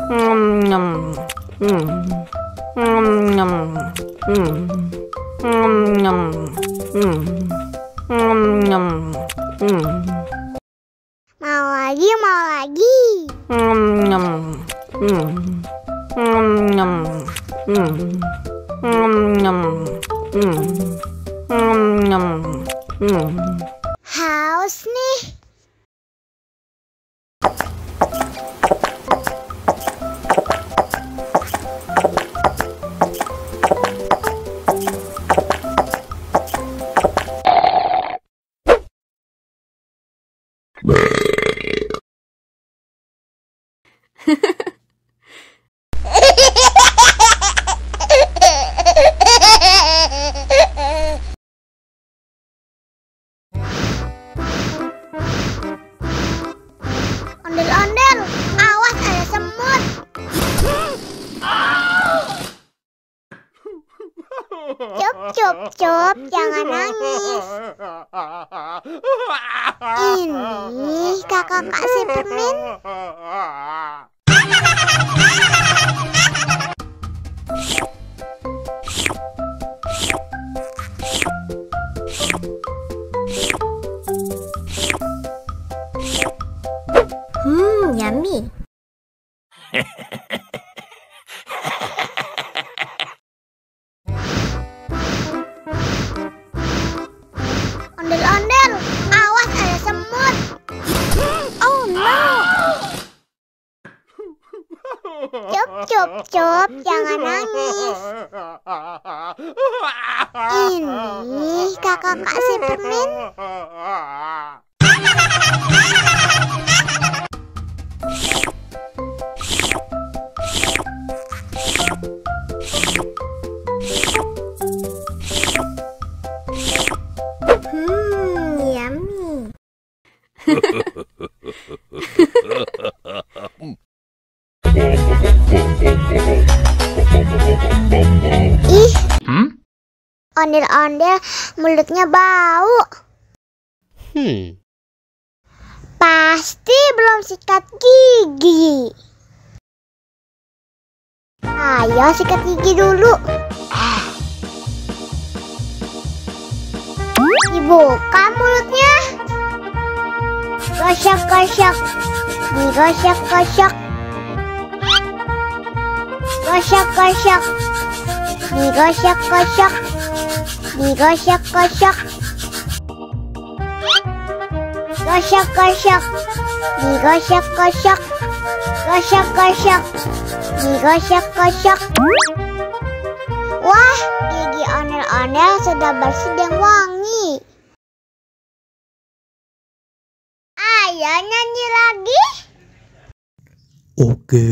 Nyam. Nyam. Nyam. Nyam. Mau lagi, mau lagi. Nyam. Nyam. Nyam. Nyam. Haus nih. Ondel-ondel, awas ada semut. Cup, jangan nangis. Ini kakak kasih permen. Yummy. Ondel-ondel, awas ada semut. Oh no. Cup, jangan nangis. Ini kakak kasih permen. Yummy. Ih, ondel-ondel mulutnya bau. Pasti belum sikat gigi. Ayo sikat gigi dulu. Dibuka mulutnya. Gosok. Digosok-gosok. Gosok-gosok. Digosok-gosok. Digosok-gosok. Gosok-gosok. Digosok-gosok. Gosok-gosok. Digosok-gosok. Wah, gigi ondel-ondel sudah bersih dan wangi. Ayo nyanyi lagi. Oke.